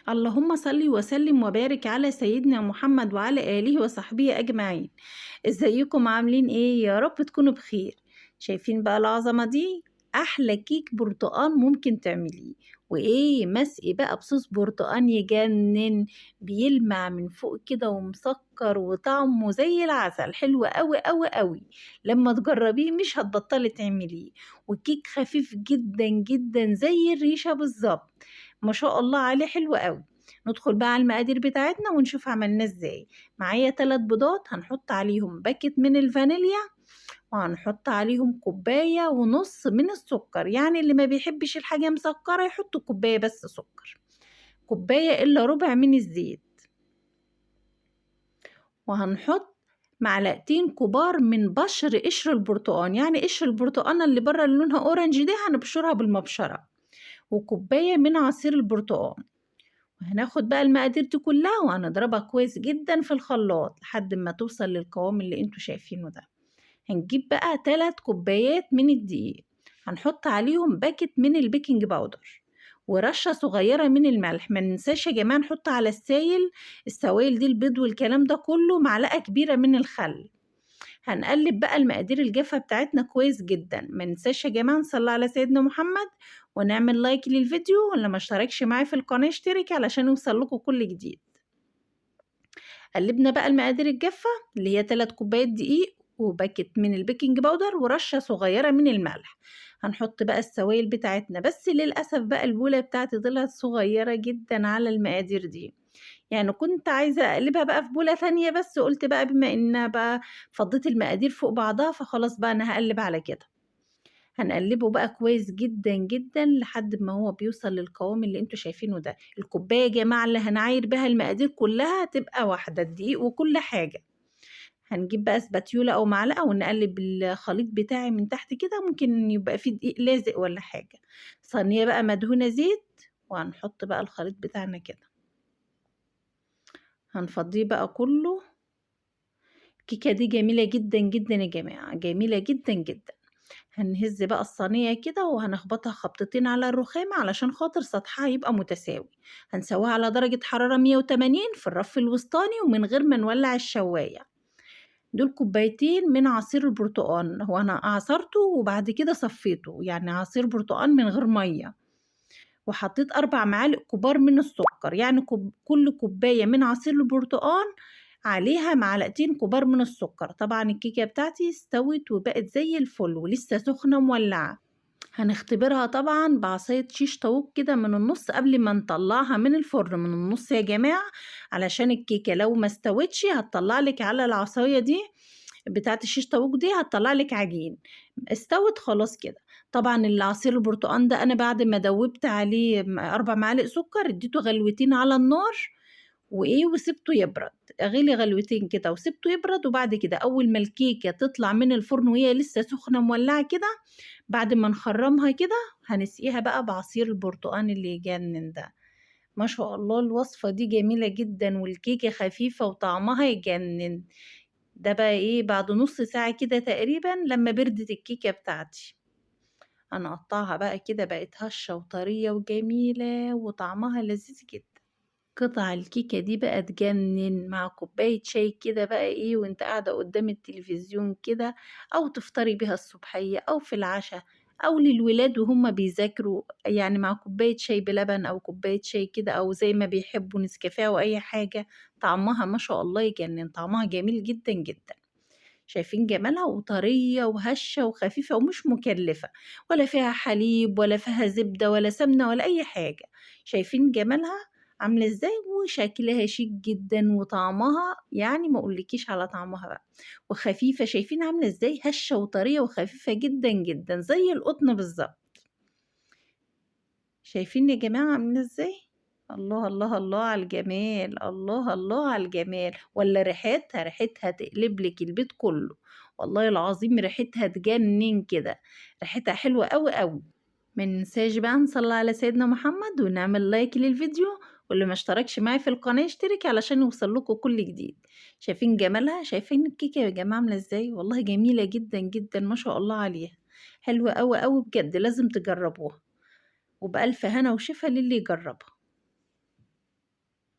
اللهم صل وسلم وبارك على سيدنا محمد وعلى آله وصحبه أجمعين. ازيكم عاملين ايه؟ يا رب تكونوا بخير. شايفين بقى العظمة دي؟ أحلى كيك برتقان ممكن تعمليه، وإيه مسقي بقى بصوص برتقان يجنن، بيلمع من فوق كده ومسكر وطعمه زي العسل، حلو أوي أوي أوي. لما تجربيه مش هتبطلي تعمليه. وكيك خفيف جدا جدا زي الريشة بالظبط، ما شاء الله عليه، حلو قوي. ندخل بقى على المقادير بتاعتنا ونشوف عملناه ازاي. معايا 3 بيضات، هنحط عليهم باكت من الفانيليا، وهنحط عليهم كوباية ونص من السكر، يعني اللي ما بيحبش الحاجة مسكرة يحط كوباية بس سكر، كوباية إلا ربع من الزيت. وهنحط معلقتين كبار من بشر قشر البرتقان، يعني قشر البرتقانة اللي بره اللي لونها اورنج دي هنبشرها بالمبشرة، وكوباية من عصير البرتقان. وهناخد بقى المقادير دي كلها وهنضربها كويس جدا في الخلاط لحد ما توصل للقوام اللي انتوا شايفينه ده. هنجيب بقى 3 كوبايات من الدقيق، هنحط عليهم باكت من البيكنج باودر ورشة صغيرة من الملح. ما ننساش يا جماعة نحط على السوائل دي، البيض والكلام ده كله، معلقة كبيرة من الخل. هنقلب بقى المقادير الجافة بتاعتنا كويس جدا. ما ننساش يا جماعة نصلي على سيدنا محمد ونعمل لايك للفيديو، واللي ما اشتركش معايا في القناة اشترك علشان يوصل لكم كل جديد. قلبنا بقى المقادير الجافة اللي هي 3 كوبايات دقيق وباكت من البيكنج باودر ورشة صغيرة من الملح. هنحط بقى السوائل بتاعتنا، بس للأسف بقى البولة بتاعتي طلعت صغيرة جدا على المقادير دي، يعني كنت عايزة أقلبها بقى في بولة تانية، بس قلت بقى بما إن بقى فضيت المقادير فوق بعضها فخلاص بقى أنا هقلب على كده. هنقلبه بقى كويس جدا جدا لحد ما هو بيوصل للقوام اللي انتوا شايفينه ده. الكوباية يا جماعة اللي هنعاير بها المقادير كلها تبقى واحدة، الدقيق وكل حاجة. هنجيب بقى سباتيولا أو معلقة ونقلب الخليط بتاعي من تحت كده، ممكن يبقى فيه دقيق لازق ولا حاجة. صينية بقى مدهونة زيت، وهنحط بقى الخليط بتاعنا كده، هنفضيه بقى كله. الكيكة دي جميلة جدا جدا يا جماعة، جميلة جدا جدا. هنهز بقى الصينية كده وهنخبطها خبطتين على الرخامة علشان خاطر سطحها يبقى متساوي. هنسويها على درجة حرارة 180 في الرف الوسطاني ومن غير ما نولع الشواية. دول كوبايتين من عصير البرتقال، هو أنا عصرته وبعد كده صفيته، يعني عصير برتقال من غير مية. وحطيت 4 معالق كبار من السكر، يعني كل كوباية من عصير البرتقال عليها معلقتين كبار من السكر. طبعا الكيكة بتاعتي استوت وبقت زي الفل ولسه سخنة مولعة. هنختبرها طبعا بعصاية شيش طاووق كده من النص قبل ما نطلعها من الفرن، من النص يا جماعة، علشان الكيكة لو ما استوتش هتطلع لك على العصاية دي بتاعت الشيش طاووق دي، هتطلع لك عجين. استوت خلاص كده. طبعا العصير البرتقال ده انا بعد ما دوبت عليه 4 معالق سكر اديته غلوتين على النار، وسبته يبرد. غلي غلوتين كده وسبته يبرد، وبعد كده اول ما الكيكه تطلع من الفرن وهي لسه سخنه مولعه كده، بعد ما نخرمها كده هنسقيها بقى بعصير البرتقال اللي يجنن ده. ما شاء الله الوصفه دي جميله جدا، والكيكه خفيفه وطعمها يجنن. ده بقى ايه بعد نص ساعه كده تقريبا لما بردت الكيكه بتاعتي، انا اقطعها بقى كده، بقت هشه وطريه وجميله وطعمها لذيذ جدا. قطع الكيكة دي بقى تجنن مع كوباية شاي كده بقى ايه وانت قاعدة قدام التلفزيون كده، او تفطري بيها الصبحية او في العشاء، او للولاد وهم بيذاكروا، يعني مع كوباية شاي بلبن او كوباية شاي كده، او زي ما بيحبوا نسكافيه او اي حاجة. طعمها ما شاء الله يجنن، طعمها جميل جدا جدا. شايفين جمالها، وطرية وهشة وخفيفة ومش مكلفة، ولا فيها حليب ولا فيها زبدة ولا سمنة ولا أي حاجة. شايفين جمالها عاملة ازاي، وشكلها شيك جدا، وطعمها يعني ما اقولكيش على طعمها بقى. وخفيفة، شايفين عاملة ازاي، هشة وطرية وخفيفة جدا جدا زي القطن بالظبط. شايفين يا جماعة عاملة ازاي؟ الله الله الله على الجمال، الله الله على الجمال. ولا ريحتها تقلب لك البيت كله، والله العظيم ريحتها تجنن كده، ريحتها حلوة قوي قوي. ما ننساش بقى نصلي على سيدنا محمد ونعمل لايك للفيديو، واللي ما اشتركش معايا في القناة يشترك علشان يوصل لكم كل جديد. شايفين جمالها، شايفين الكيكة يا جماعة عاملة ازاي، والله جميلة جدا جدا ما شاء الله عليها، حلوة قوي قوي بجد، لازم تجربوها. وبألف هنا وشفا للي يجربها.